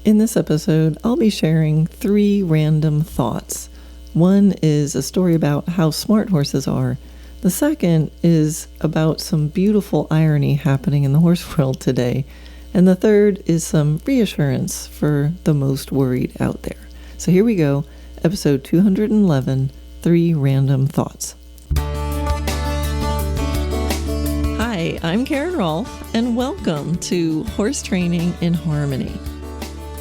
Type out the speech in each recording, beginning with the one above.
In this episode, I'll be sharing 3 random thoughts. One is a story about how smart horses are. The second is about some beautiful irony happening in the horse world today. And the third is some reassurance for the most worried out there. So here we go, episode 211, 3 random thoughts. Hi, I'm Karen Rohlf, and welcome to Horse Training in Harmony.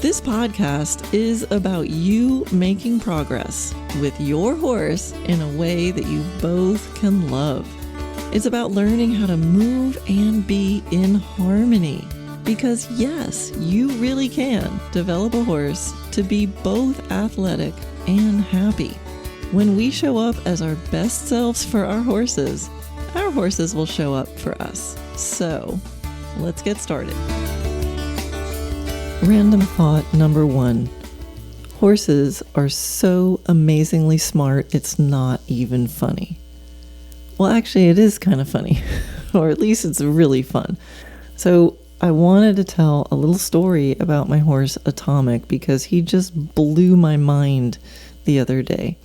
This podcast is about you making progress with your horse in a way that you both can love. It's about learning how to move and be in harmony. Because yes, you really can develop a horse to be both athletic and happy. When we show up as our best selves for our horses will show up for us. So, let's get started. Random thought number 1. Horses are so amazingly smart, it's not even funny. Well, actually, it is kind of funny, or at least it's really fun. So I wanted to tell a little story about my horse, Atomic, because he just blew my mind the other day.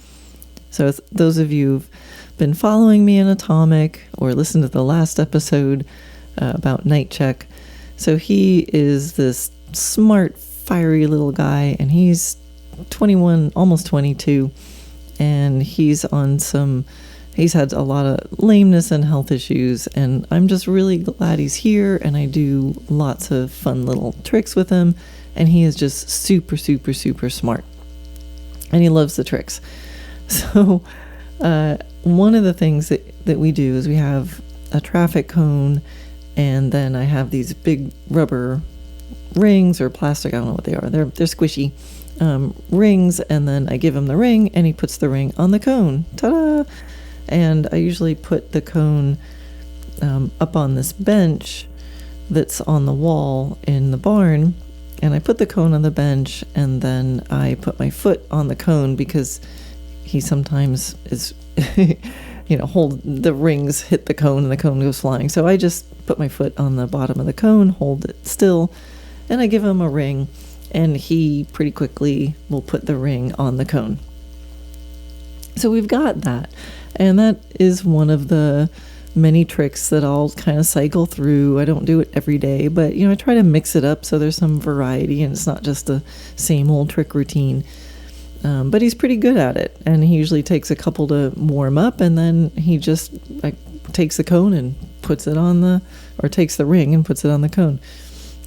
So if those of you who've been following me in Atomic or listened to the last episode about Night Check, so he is this smart, fiery little guy, and he's 21, almost 22, and he's had a lot of lameness and health issues, and I'm just really glad he's here, and I do lots of fun little tricks with him, and he is just super, super, super smart, and he loves the tricks. So one of the things that we do is we have a traffic cone, and then I have these big rubber rings or plastic, I don't know what they are, they're squishy rings, and then I give him the ring and he puts the ring on the cone. Ta-da! And I usually put the cone up on this bench that's on the wall in the barn, and I put the cone on the bench, and then I put my foot on the cone because he sometimes is hold the rings, hit the cone, and the cone goes flying. So I just put my foot on the bottom of the cone, hold it still, and I give him a ring, and he pretty quickly will put the ring on the cone. So we've got that, and that is one of the many tricks that I'll kind of cycle through. I don't do it every day, but I try to mix it up so there's some variety and it's not just the same old trick routine. But he's pretty good at it, and he usually takes a couple to warm up, and then he just takes the cone and puts it on takes the ring and puts it on the cone.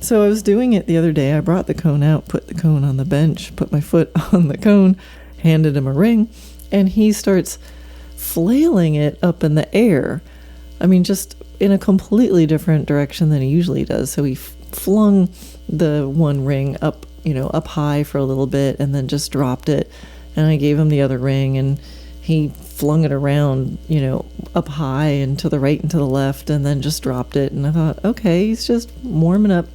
So I was doing it the other day. I brought the cone out, put the cone on the bench, put my foot on the cone, handed him a ring, and he starts flailing it up in the air. I mean, just in a completely different direction than he usually does. So he flung the one ring up high for a little bit, and then just dropped it. And I gave him the other ring, and he flung it around, up high and to the right and to the left, and then just dropped it. And I thought, okay, he's just warming up.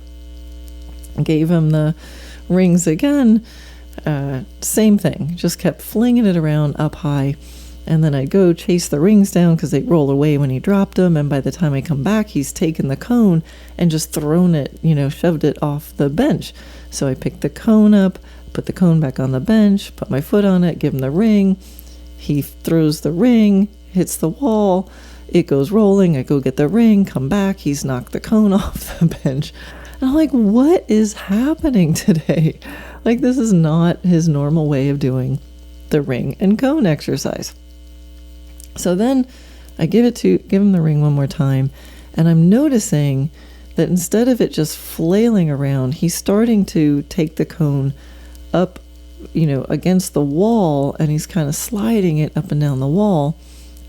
Gave him the rings again. Same thing, just kept flinging it around up high. And then I'd go chase the rings down because they roll away when he dropped them. And by the time I come back, he's taken the cone and just thrown it, shoved it off the bench. So I picked the cone up, put the cone back on the bench, put my foot on it, give him the ring. He throws the ring, hits the wall. It goes rolling. I go get the ring, come back. He's knocked the cone off the bench. And I'm like, what is happening today? Like, this is not his normal way of doing the ring and cone exercise. So then I give him the ring one more time, and I'm noticing that instead of it just flailing around, he's starting to take the cone up, against the wall, and he's kind of sliding it up and down the wall.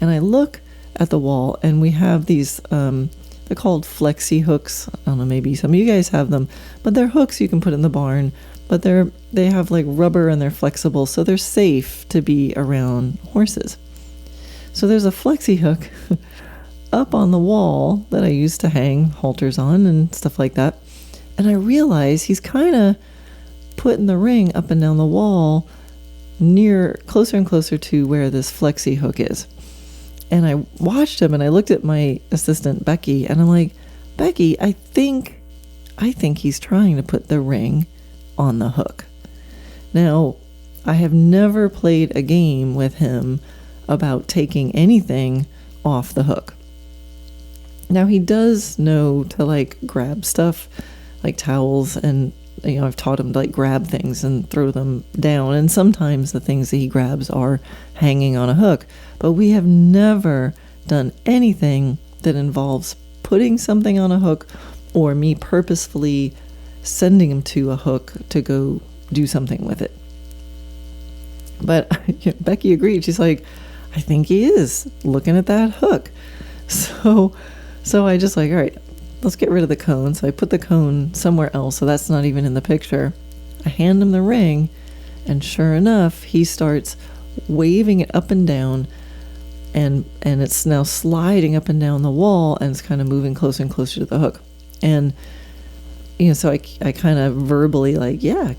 And I look at the wall, and we have these, they're called flexi hooks. I don't know, maybe some of you guys have them, but they're hooks you can put in the barn, but they have like rubber and they're flexible, so they're safe to be around horses. So there's a flexi hook up on the wall that I used to hang halters on and stuff like that. And I realize he's kind of putting the ring up and down the wall closer and closer to where this flexi hook is. And I watched him, and I looked at my assistant, Becky, and I'm like, Becky, I think he's trying to put the ring on the hook. Now, I have never played a game with him about taking anything off the hook. Now, he does know to like grab stuff like towels, and I've taught him to like grab things and throw them down, and sometimes the things that he grabs are hanging on a hook, but we have never done anything that involves putting something on a hook or me purposefully sending him to a hook to go do something with it. But Becky agreed. She's like, I think he is looking at that hook. So I just like, all right, let's get rid of the cone. So I put the cone somewhere else, so that's not even in the picture. I hand him the ring, and sure enough, he starts waving it up and down, and it's now sliding up and down the wall, and it's kind of moving closer and closer to the hook. And so I kind of verbally like, yeah,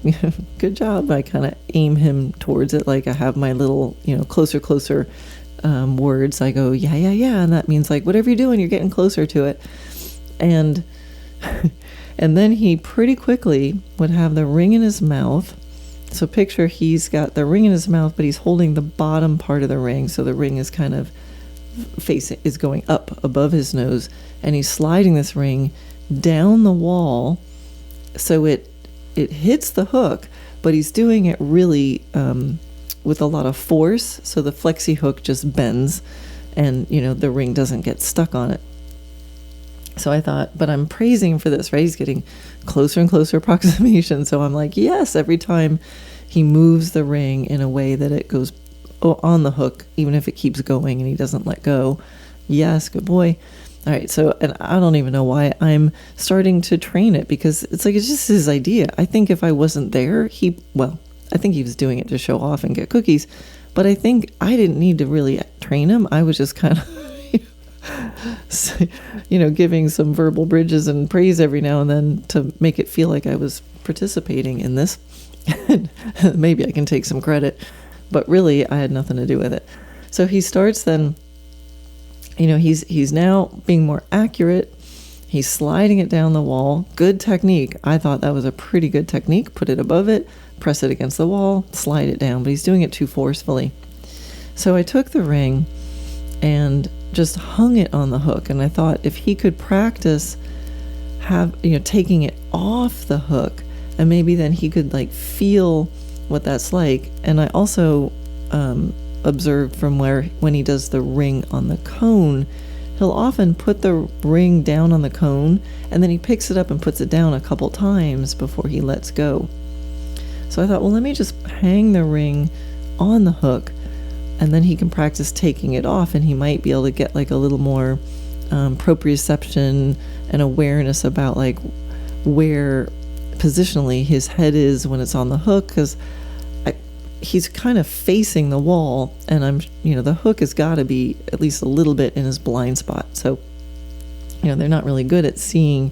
good job. I kind of aim him towards it, like I have my little, closer words. I go, yeah, and that means like whatever you're doing, you're getting closer to it. And then he pretty quickly would have the ring in his mouth. So picture he's got the ring in his mouth, but he's holding the bottom part of the ring, so the ring is kind of is going up above his nose, and he's sliding this ring down the wall, so it hits the hook, but he's doing it really with a lot of force, so the flexi hook just bends, and the ring doesn't get stuck on it. So I thought, but I'm praising him for this, right? He's getting closer and closer approximation. So I'm like, yes, every time he moves the ring in a way that it goes on the hook, even if it keeps going and he doesn't let go. Yes, good boy. All right. So, and I don't even know why I'm starting to train it, because it's just his idea. I think if I wasn't there, I think he was doing it to show off and get cookies, but I think I didn't need to really train him. I was just kind of giving some verbal bridges and praise every now and then to make it feel like I was participating in this. Maybe I can take some credit, but really I had nothing to do with it. So he starts then, he's now being more accurate. He's sliding it down the wall. Good technique. I thought that was a pretty good technique. Put it above it, press it against the wall, slide it down, but he's doing it too forcefully. So I took the ring and just hung it on the hook, and I thought if he could practice taking it off the hook, and maybe then he could feel what that's like. And I also observed from when he does the ring on the cone, he'll often put the ring down on the cone, and then he picks it up and puts it down a couple times before he lets go. So I thought, well, let me just hang the ring on the hook, and then he can practice taking it off, and he might be able to get a little more proprioception and awareness about where positionally his head is when it's on the hook, because he's kind of facing the wall, and the hook has got to be at least a little bit in his blind spot. So they're not really good at seeing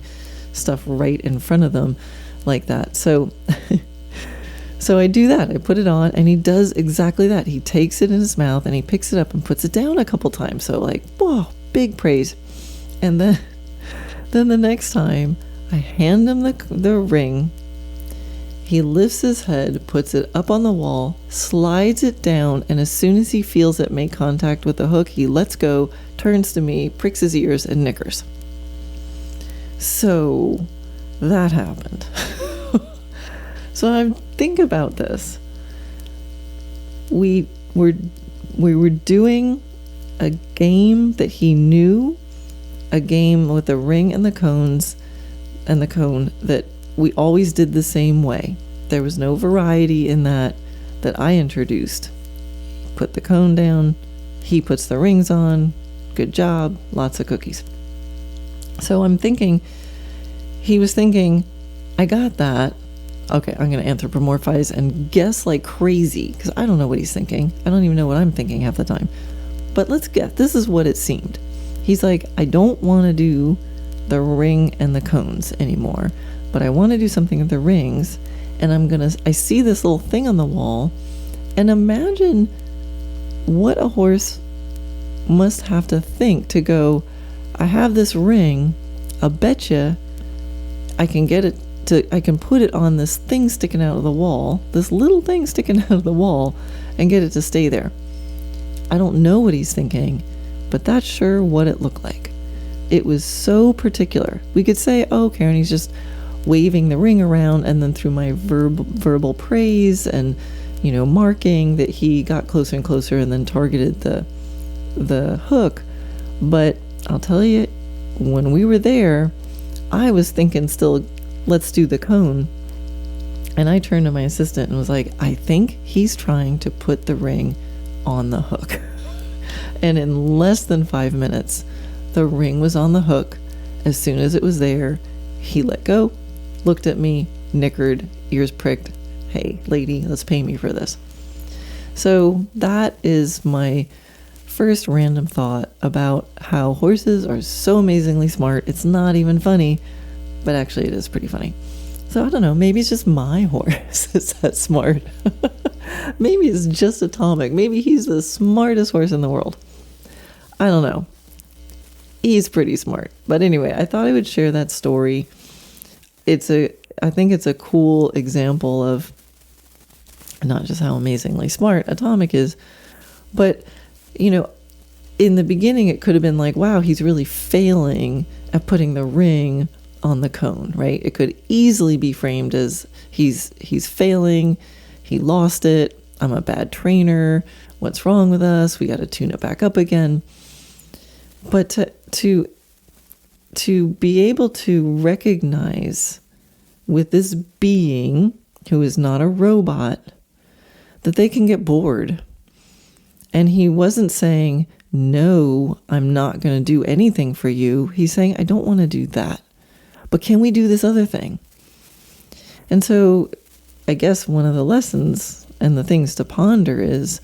stuff right in front of them like that. So So I do that. I put it on, and he does exactly that. He takes it in his mouth, and he picks it up and puts it down a couple times. So whoa, big praise. And then the next time, I hand him the ring. He lifts his head, puts it up on the wall, slides it down, and as soon as he feels it make contact with the hook, he lets go, turns to me, pricks his ears, and nickers. So that happened. So I think about this. We were doing a game that he knew, a game with the ring and the cones and the cone that we always did the same way. There was no variety in that I introduced. Put the cone down, he puts the rings on, good job, lots of cookies. So I'm thinking, he was thinking, I got that. Okay, I'm going to anthropomorphize and guess like crazy, because I don't know what he's thinking. I don't even know what I'm thinking half the time. But let's guess. This is what it seemed. He's like, I don't want to do the ring and the cones anymore, but I want to do something with the rings, and I see this little thing on the wall, and imagine what a horse must have to think to go, I have this ring, I'll bet you I can get it I can put it on this thing sticking out of the wall, this little thing sticking out of the wall, and get it to stay there. I don't know what he's thinking, but that's sure what it looked like. It was so particular. We could say, oh, Karen, he's just waving the ring around, and then through my verbal praise and, marking that he got closer and closer and then targeted the hook. But I'll tell you, when we were there, I was thinking still, let's do the cone. And I turned to my assistant and was like, I think he's trying to put the ring on the hook. And in less than 5 minutes, the ring was on the hook. As soon as it was there, he let go, looked at me, nickered, ears pricked. Hey, lady, let's pay me for this. So that is my first random thought about how horses are so amazingly smart. It's not even funny, but actually it is pretty funny. So I don't know, maybe it's just my horse that's that smart. Maybe it's just Atomic. Maybe he's the smartest horse in the world. I don't know. He's pretty smart. But anyway, I thought I would share that story. I think it's a cool example of not just how amazingly smart Atomic is, but, in the beginning it could have been like, wow, he's really failing at putting the ring on the cone, right? It could easily be framed as he's failing, he lost it, I'm a bad trainer, what's wrong with us, we got to tune it back up again. But to be able to recognize with this being who is not a robot that they can get bored. And he wasn't saying, no, I'm not going to do anything for you. He's saying, I don't want to do that, but can we do this other thing? And so I guess one of the lessons and the things to ponder is,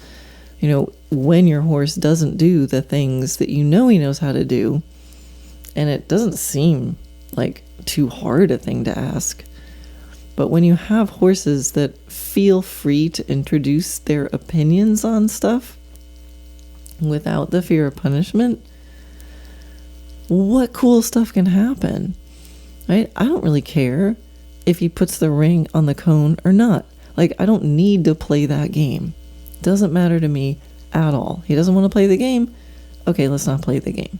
when your horse doesn't do the things that he knows how to do, and it doesn't seem like too hard a thing to ask, but when you have horses that feel free to introduce their opinions on stuff without the fear of punishment, what cool stuff can happen, right? I don't really care if he puts the ring on the cone or not. Like, I don't need to play that game. Doesn't matter to me at all. He doesn't want to play the game. Okay, let's not play the game.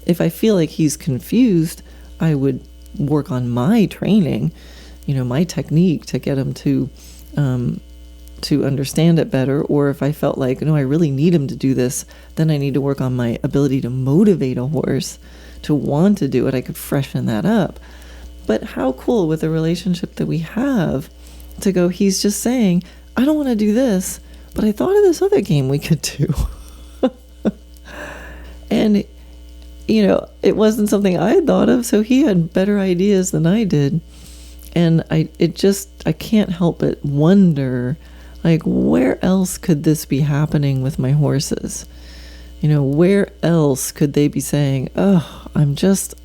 If I feel like he's confused, I would work on my training, my technique to get him to understand it better. Or if I felt like, no, I really need him to do this, then I need to work on my ability to motivate a horse to want to do it. I could freshen that up. But how cool with the relationship that we have to go, he's just saying, I don't want to do this, but I thought of this other game we could do. And, it wasn't something I had thought of, so he had better ideas than I did. And I can't help but wonder, like, where else could this be happening with my horses? Where else could they be saying, oh,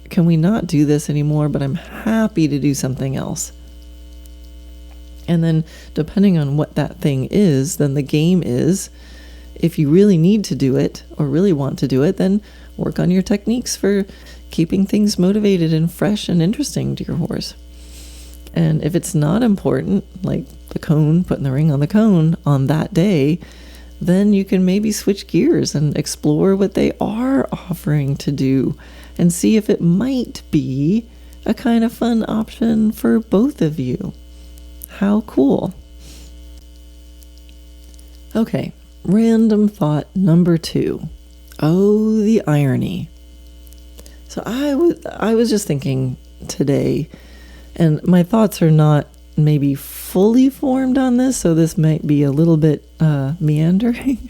can we not do this anymore, but I'm happy to do something else? And then depending on what that thing is, then the game is, if you really need to do it or really want to do it, then work on your techniques for keeping things motivated and fresh and interesting to your horse. And if it's not important, like the cone, putting the ring on the cone on that day, then you can maybe switch gears and explore what they are offering to do and see if it might be a kind of fun option for both of you. How cool. Okay, random thought number 2. Oh, the irony. So I was just thinking today, and my thoughts are not maybe fully formed on this, so this might be a little bit meandering.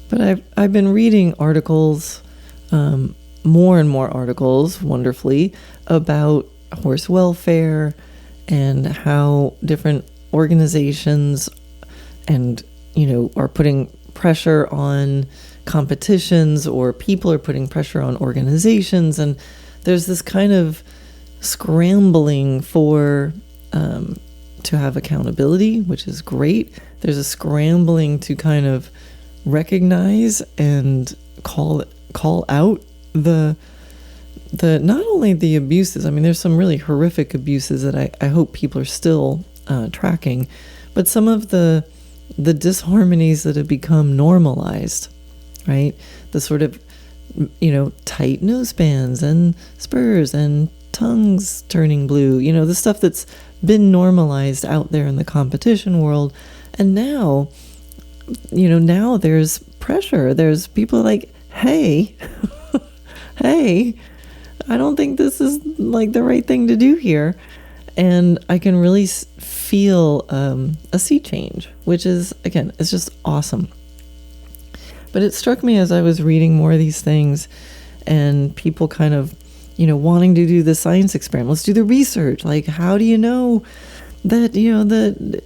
But I've been reading articles, more and more articles, wonderfully, about horse welfare and how different organizations and are putting pressure on competitions, or people are putting pressure on organizations, and there's this kind of scrambling for to have accountability, which is great. There's a scrambling to kind of recognize and call out the not only the abuses, I mean, there's some really horrific abuses that I hope people are still tracking, but some of the disharmonies that have become normalized, right? The sort of, tight nosebands and spurs and tongues turning blue, the stuff that's been normalized out there in the competition world. And now, now there's pressure. There's people like, hey, hey, I don't think this is like the right thing to do here. And I can really feel a sea change, which is, again, it's just awesome. But it struck me as I was reading more of these things and people kind of, wanting to do the science experiment. Let's do the research. Like, how do you know that, the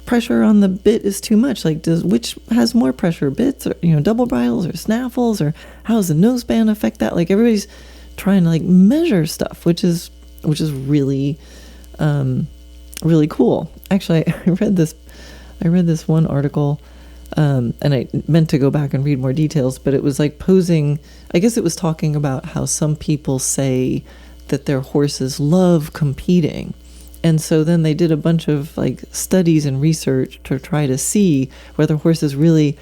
pressure on the bit is too much? Like, which has more pressure, bits or, double bridles or snaffles, or how does the noseband affect that? Like, everybody's trying to like measure stuff, which is really, really cool. Actually, I read this one article, and I meant to go back and read more details, but it was like posing, I guess it was talking about how some people say that their horses love competing. And so then they did a bunch of like studies and research to try to see whether horses really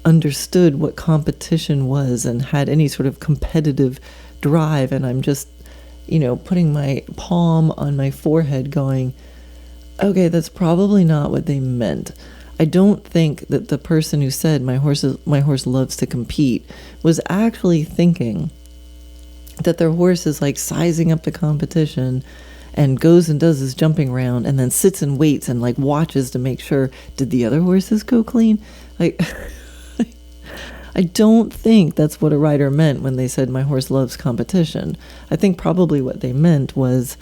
understood what competition was and had any sort of competitive drive. And I'm just, putting my palm on my forehead going, okay, that's probably not what they meant. I don't think that the person who said my horse loves to compete was actually thinking that their horse is like sizing up the competition and goes and does his jumping round and then sits and waits and like watches to make sure, did the other horses go clean? Like, I don't think that's what a rider meant when they said my horse loves competition. I think probably what they meant was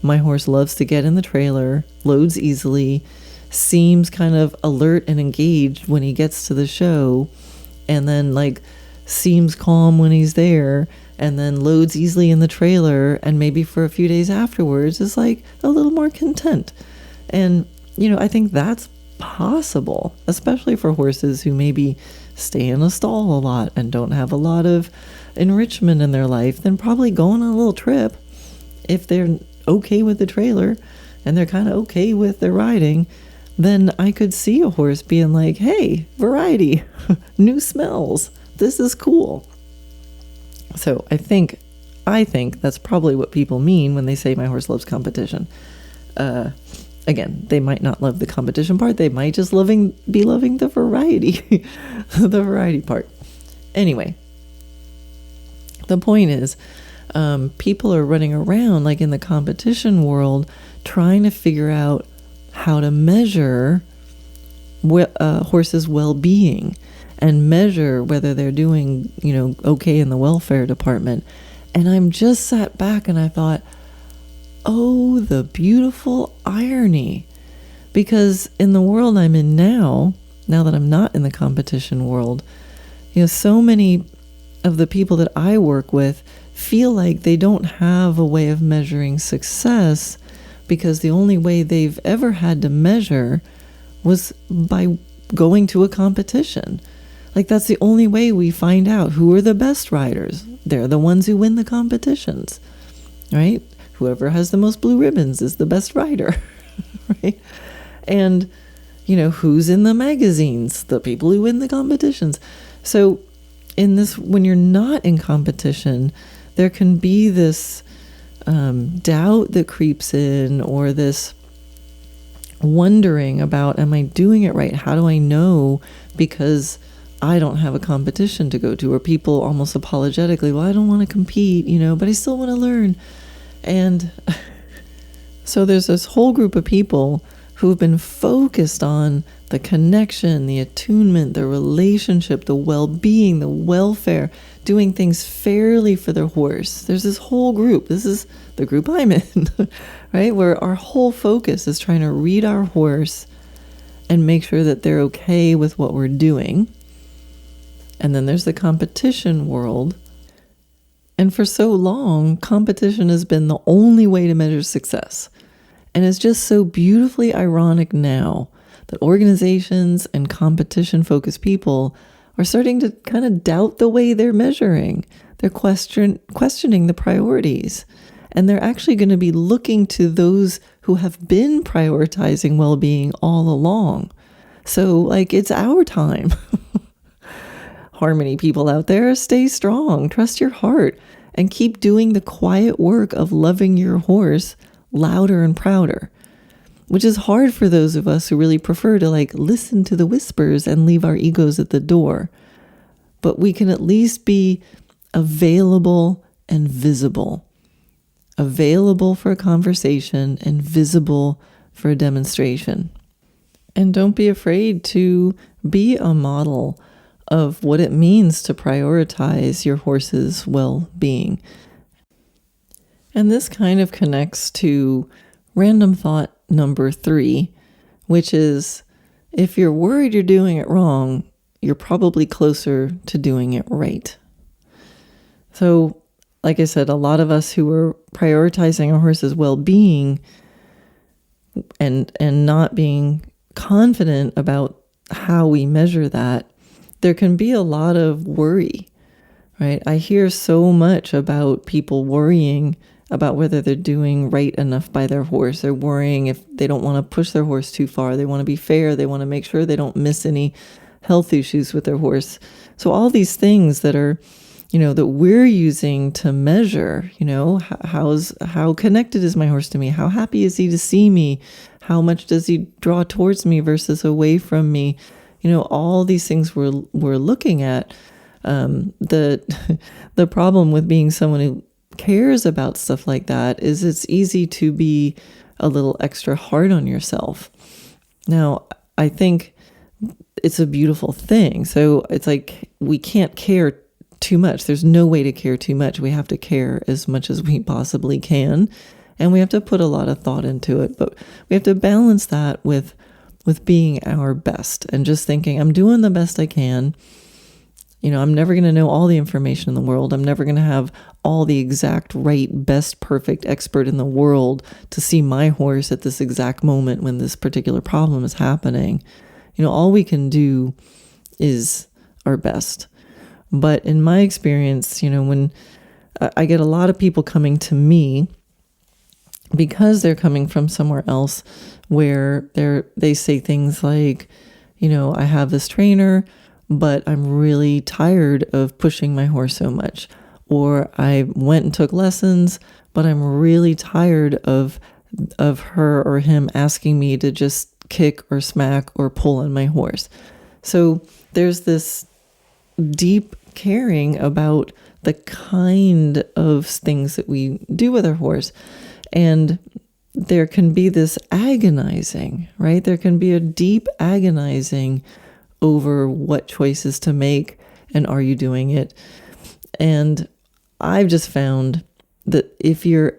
my horse loves to get in the trailer, loads easily, seems kind of alert and engaged when he gets to the show, and then like seems calm when he's there, and then loads easily in the trailer, and maybe for a few days afterwards is like a little more content. And I think that's possible, especially for horses who maybe stay in a stall a lot and don't have a lot of enrichment in their life. Then probably going on a little trip, if they're okay with the trailer and they're kind of okay with their riding, then I could see a horse being like, hey, variety, new smells, this is cool. So I think that's probably what people mean when they say my horse loves competition. Again, they might not love the competition part. They might just be loving the variety, the variety part. Anyway, the point is, people are running around like in the competition world trying to figure out how to measure horses' well-being and measure whether they're doing, okay in the welfare department. And I'm just sat back and I thought, oh, the beautiful irony. Because in the world I'm in now that I'm not in the competition world, so many of the people that I work with feel like they don't have a way of measuring success because the only way they've ever had to measure was by going to a competition. Like, that's the only way we find out who are the best riders. They're the ones who win the competitions, right? Whoever has the most blue ribbons is the best rider, right? And, who's in the magazines? The people who win the competitions. So in this, when you're not in competition, there can be this doubt that creeps in, or this wondering about, am I doing it right? How do I know? Because I don't have a competition to go to. Or people almost apologetically, well, I don't want to compete, but I still want to learn. And so there's this whole group of people who've been focused on the connection, the attunement, the relationship, the well-being, the welfare, doing things fairly for their horse. There's this whole group. This is the group I'm in, right? Where our whole focus is trying to read our horse and make sure that they're okay with what we're doing. And then there's the competition world. And for so long, competition has been the only way to measure success. And it's just so beautifully ironic now that organizations and competition-focused people are starting to kind of doubt the way they're measuring. They're questioning the priorities. And they're actually going to be looking to those who have been prioritizing well-being all along. So, like, it's our time. Harmony people out there, stay strong, trust your heart, and keep doing the quiet work of loving your horse louder and prouder, which is hard for those of us who really prefer to like listen to the whispers and leave our egos at the door. But we can at least be available and visible. Available for a conversation and visible for a demonstration. And don't be afraid to be a model of what it means to prioritize your horse's well-being. And this kind of connects to random thought number 3, which is if you're worried you're doing it wrong, you're probably closer to doing it right. So, like I said, a lot of us who are prioritizing our horse's well-being and not being confident about how we measure that, there can be a lot of worry, right? I hear so much about people worrying about whether they're doing right enough by their horse. They're worrying if they don't want to push their horse too far. They want to be fair. They want to make sure they don't miss any health issues with their horse. So all these things that are, that we're using to measure, how connected is my horse to me? How happy is he to see me? How much does he draw towards me versus away from me? All these things we're looking at. The problem with being someone who cares about stuff like that is it's easy to be a little extra hard on yourself. Now, I think it's a beautiful thing. So it's like we can't care too much. There's no way to care too much. We have to care as much as we possibly can. And we have to put a lot of thought into it. But we have to balance that with being our best and just thinking, I'm doing the best I can. I'm never going to know all the information in the world. I'm never going to have all the exact right, best, perfect expert in the world to see my horse at this exact moment when this particular problem is happening. All we can do is our best. But in my experience, when I get a lot of people coming to me because they're coming from somewhere else where they say things like, I have this trainer, but I'm really tired of pushing my horse so much. Or I went and took lessons, but I'm really tired of her or him asking me to just kick or smack or pull on my horse. So there's this deep caring about the kind of things that we do with our horse. And there can be this agonizing, right? There can be a deep agonizing over what choices to make and are you doing it? And I've just found that if you're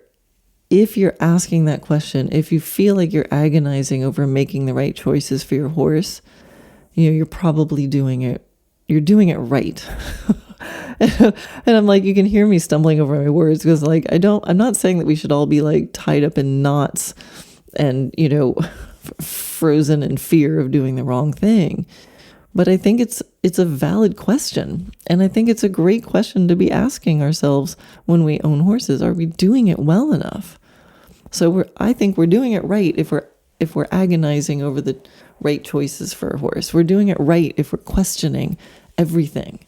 asking that question, if you feel like you're agonizing over making the right choices for your horse, you're probably doing it. You're doing it right. And I'm like, you can hear me stumbling over my words because I'm not saying that we should all be like tied up in knots and, frozen in fear of doing the wrong thing. But I think it's a valid question. And I think it's a great question to be asking ourselves when we own horses. Are we doing it well enough? So I think we're doing it right if we're agonizing over the right choices for a horse. We're doing it right if we're questioning everything.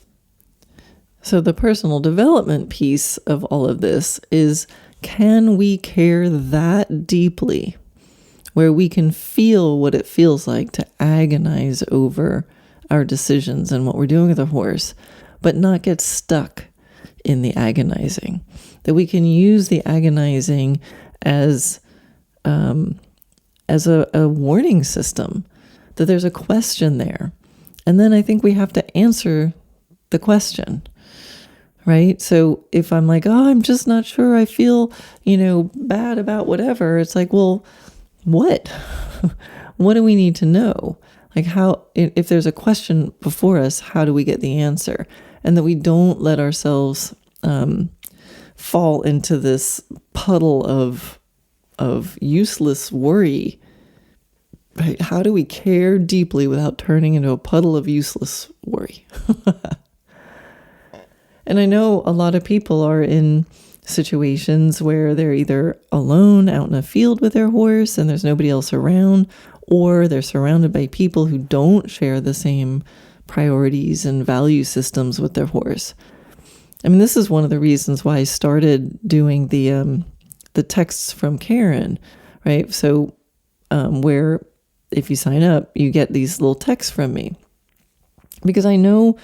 So the personal development piece of all of this is, can we care that deeply where we can feel what it feels like to agonize over our decisions and what we're doing with a horse, but not get stuck in the agonizing? That we can use the agonizing as a warning system, that there's a question there. And then I think we have to answer the question, right? So if I'm like, I'm just not sure, I feel, bad about whatever, it's like, well, what? What do we need to know? Like how, if there's a question before us, how do we get the answer? And that we don't let ourselves fall into this puddle of useless worry. Right? How do we care deeply without turning into a puddle of useless worry? And I know a lot of people are in situations where they're either alone out in a field with their horse and there's nobody else around, or they're surrounded by people who don't share the same priorities and value systems with their horse. I mean, this is one of the reasons why I started doing the texts from Karen, right? So where if you sign up, you get these little texts from me. Because I know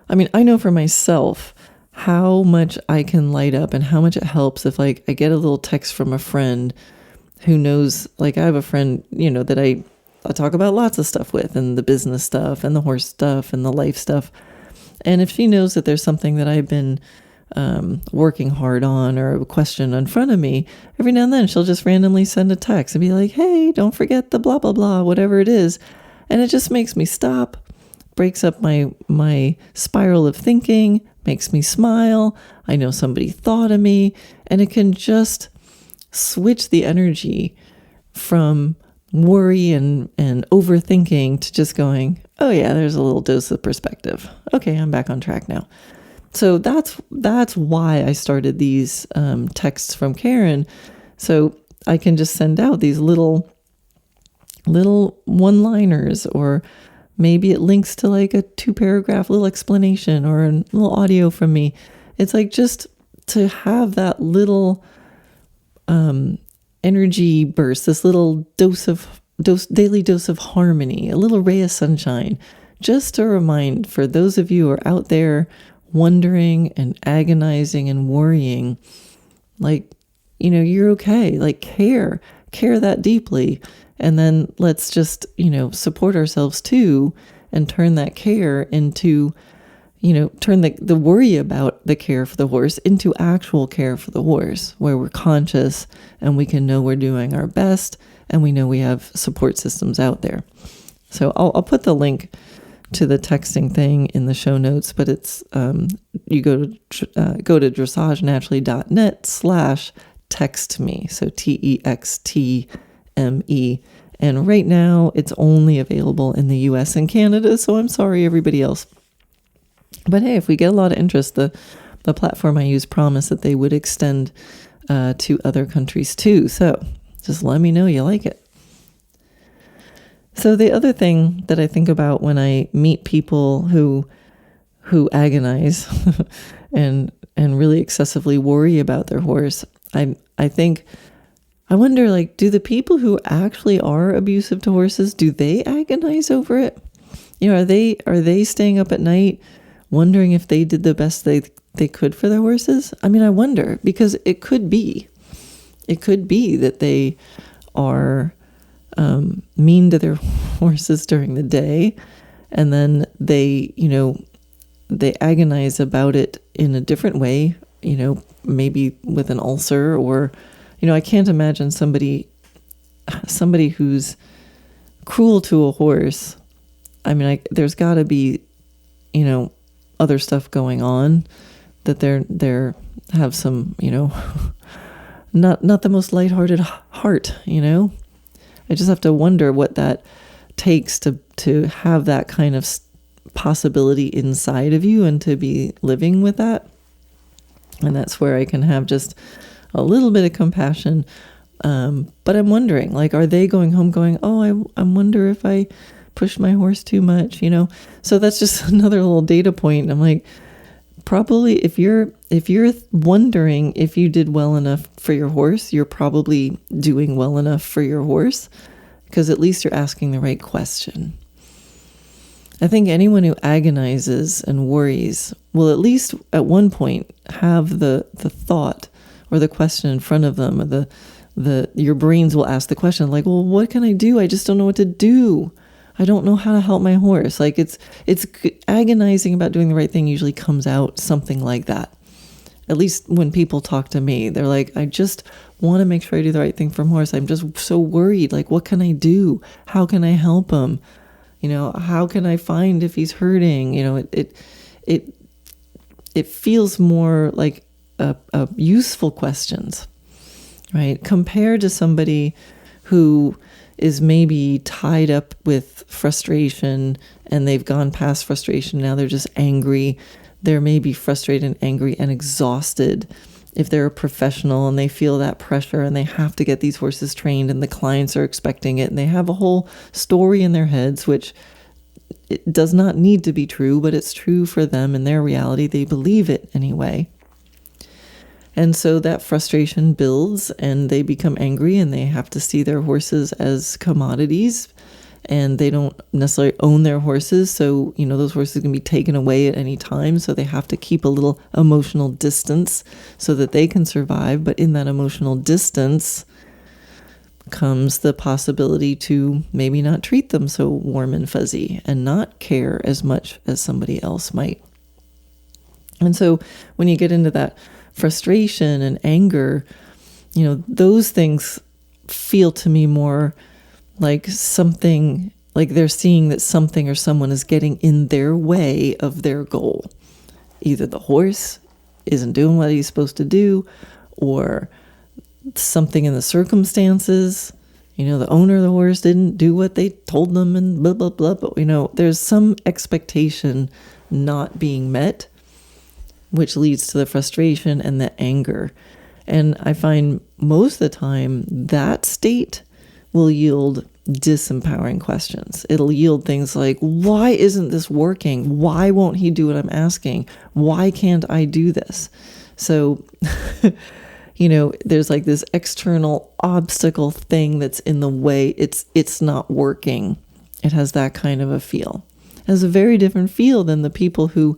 for myself how much I can light up and how much it helps if like I get a little text from a friend who knows, like I have a friend, that I talk about lots of stuff with, and the business stuff and the horse stuff and the life stuff. And if she knows that there's something that I've been working hard on or a question in front of me, every now and then she'll just randomly send a text and be like, hey, don't forget the blah, blah, blah, whatever it is. And it just makes me stop, breaks up my spiral of thinking, makes me smile. I know somebody thought of me, and it can just switch the energy from worry and overthinking to just going, oh yeah, there's a little dose of perspective. Okay, I'm back on track now. So that's why I started these texts from Karen. So I can just send out these little one-liners, or maybe it links to like a 2-paragraph little explanation or a little audio from me. It's like just to have that little energy burst, this little daily dose of harmony, a little ray of sunshine, just to remind for those of you who are out there wondering and agonizing and worrying, like, you're okay, like care that deeply. And then let's just, support ourselves too, and turn that care into, turn the worry about the care for the horse into actual care for the horse, where we're conscious and we can know we're doing our best, and we know we have support systems out there. So I'll put the link to the texting thing in the show notes, but it's, you go to dressagenaturally.net/text me. So TEXTME. And right now it's only available in the US and Canada. So I'm sorry, everybody else. But hey, if we get a lot of interest, the platform I use promised that they would extend to other countries too. So just let me know you like it. So the other thing that I think about when I meet people who agonize and really excessively worry about their horse, I wonder, like, do the people who actually are abusive to horses, do they agonize over it? Are they staying up at night wondering if they did the best they could for their horses? I mean, I wonder, because it could be that they are mean to their horses during the day, and then they agonize about it in a different way, maybe with an ulcer, or I can't imagine somebody who's cruel to a horse. I mean, there's got to be other stuff going on, that they're have some not the most lighthearted heart. I just have to wonder what that takes to have that kind of possibility inside of you and to be living with that. And that's where I can have just a little bit of compassion. But I'm wondering, like, are they going home going, oh, I wonder if I pushed my horse too much, So that's just another little data point. I'm like, probably if you're wondering if you did well enough for your horse, you're probably doing well enough for your horse, because at least you're asking the right question. I think anyone who agonizes and worries will at least at one point have the thought or the question in front of them, or your brains will ask the question, like, well, what can I do? I just don't know what to do. I don't know how to help my horse. Like, it's agonizing about doing the right thing usually comes out something like that. At least when people talk to me, they're like, I just want to make sure I do the right thing for my horse. I'm just so worried. Like, what can I do? How can I help him? How can I find if he's hurting? It feels more like a useful questions, right? Compared to somebody who is maybe tied up with frustration, and they've gone past frustration. Now they're just angry. they're maybe frustrated and angry and exhausted. If they're a professional and they feel that pressure and they have to get these horses trained and the clients are expecting it and they have a whole story in their heads, which it does not need to be true, but it's true for them in their reality. They believe it anyway. And so that frustration builds and they become angry and they have to see their horses as commodities, and they don't necessarily own their horses. So, those horses can be taken away at any time. So they have to keep a little emotional distance so that they can survive. But in that emotional distance comes the possibility to maybe not treat them so warm and fuzzy and not care as much as somebody else might. And so when you get into that frustration and anger, those things feel to me more like something, like they're seeing that something or someone is getting in their way of their goal. Either the horse isn't doing what he's supposed to do, or something in the circumstances, the owner of the horse didn't do what they told them and blah, blah, blah. But, there's some expectation not being met, which leads to the frustration and the anger. And I find most of the time that state will yield disempowering questions. It'll yield things like, why isn't this working? Why won't he do what I'm asking? Why can't I do this? So, there's like this external obstacle thing that's in the way. It's not working. It has that kind of a feel. It has a very different feel than the people who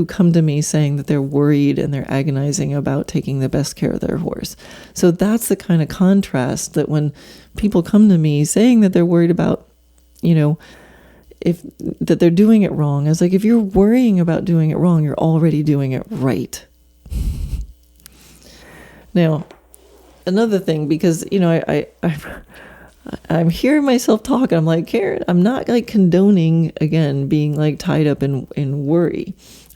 come to me saying that they're worried and they're agonizing about taking the best care of their horse. So that's the kind of contrast that when people come to me saying that they're worried about, if that they're doing it wrong, I was like, if you're worrying about doing it wrong, you're already doing it right. Now, another thing, because, I'm hearing myself talk. I'm like, Karen, I'm not like condoning, again, being like tied up in worry.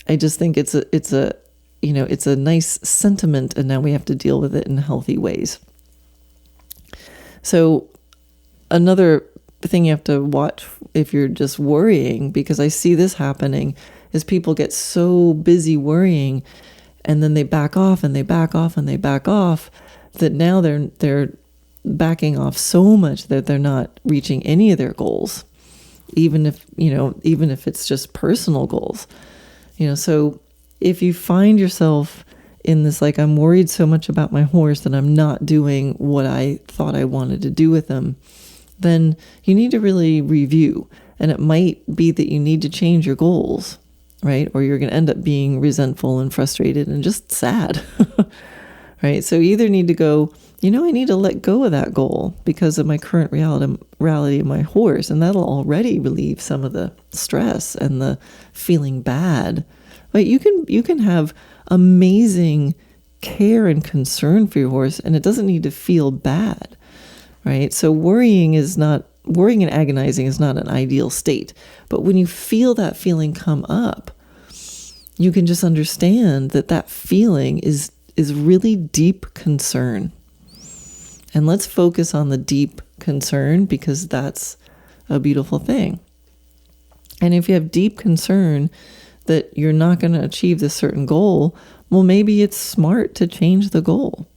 I just think it's a nice sentiment, and now we have to deal with it in healthy ways. So another thing you have to watch if you're just worrying, because I see this happening, is people get so busy worrying and then they back off and they back off and they back off, that now they're backing off so much that they're not reaching any of their goals, even if it's just personal goals. So if you find yourself in this, like, I'm worried so much about my horse that I'm not doing what I thought I wanted to do with him, then you need to really review. And it might be that you need to change your goals, right? Or you're going to end up being resentful and frustrated and just sad, right? So you either need to go, I need to let go of that goal because of my current reality of my horse. And that'll already relieve some of the stress and the feeling bad. But you can have amazing care and concern for your horse, and it doesn't need to feel bad, right? So worrying and agonizing is not an ideal state. But when you feel that feeling come up, you can just understand that feeling is really deep concern. And let's focus on the deep concern, because that's a beautiful thing. And if you have deep concern that you're not going to achieve this certain goal, well, maybe it's smart to change the goal.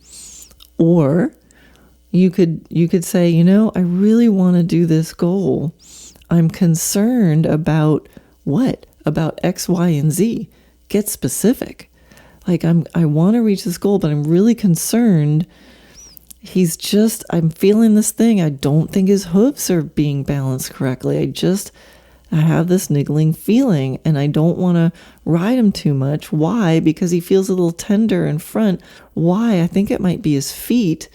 Or you could say, I really want to do this goal. I'm concerned about what? About X, Y, and Z. Get specific. Like, I want to reach this goal, but I'm really concerned. I'm feeling this thing. I don't think his hooves are being balanced correctly. I have this niggling feeling, and I don't want to ride him too much. Why? Because he feels a little tender in front. Why? I think it might be his feet.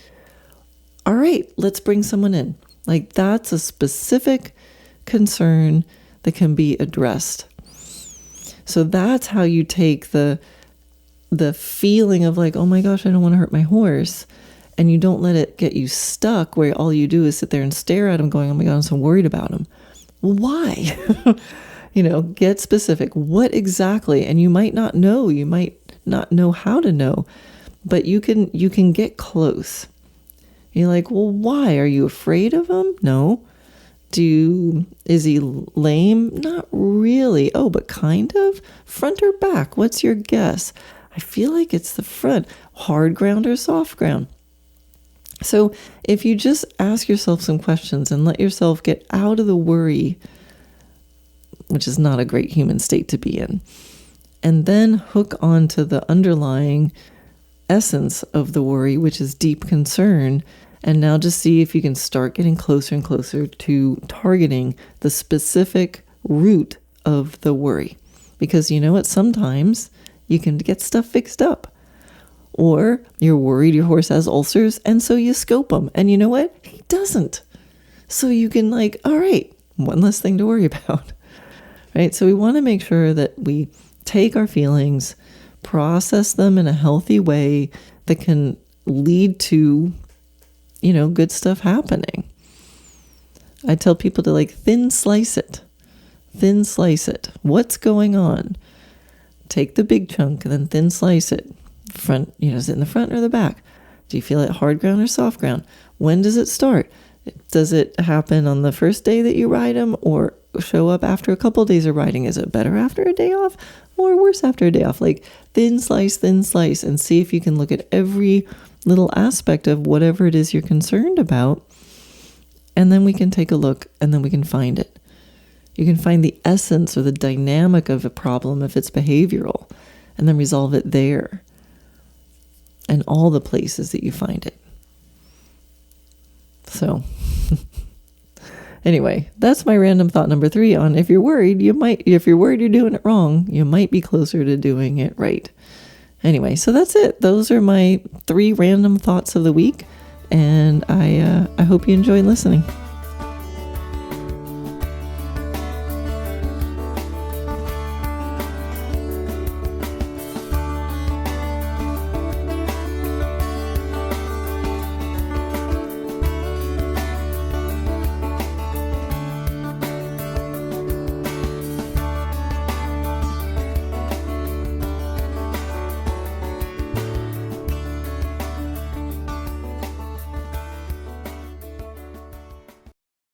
All right, let's bring someone in. Like, that's a specific concern that can be addressed. So that's how you take the feeling of like, oh my gosh, I don't want to hurt my horse. And you don't let it get you stuck where all you do is sit there and stare at him going, oh my God, I'm so worried about him. Well, why? Get specific. What exactly? And you might not know. You might not know how to know. But you can get close. You're like, well, why? Are you afraid of him? No. Is he lame? Not really. Oh, but kind of? Front or back? What's your guess? I feel like it's the front. Hard ground or soft ground? So if you just ask yourself some questions and let yourself get out of the worry, which is not a great human state to be in, and then hook onto the underlying essence of the worry, which is deep concern, and now just see if you can start getting closer and closer to targeting the specific root of the worry. Because you know what? Sometimes you can get stuff fixed up. Or you're worried your horse has ulcers, and so you scope him. And you know what? He doesn't. So you can all right, one less thing to worry about. Right? So we want to make sure that we take our feelings, process them in a healthy way that can lead to, good stuff happening. I tell people to thin slice it. Thin slice it. What's going on? Take the big chunk and then thin slice it. Front, is it in the front or the back? Do you feel it hard ground or soft ground? When does it start? Does it happen on the first day that you ride them or show up after a couple of days of riding? Is it better after a day off or worse after a day off? Thin slice, and see if you can look at every little aspect of whatever it is you're concerned about. And then we can take a look and then we can find it. You can find the essence or the dynamic of a problem if it's behavioral and then resolve it there. And all the places that you find it. So, anyway, that's my random thought number 3 on if you're worried you're doing it wrong, you might be closer to doing it right. Anyway, so that's it. Those are my 3 random thoughts of the week, and I hope you enjoyed listening.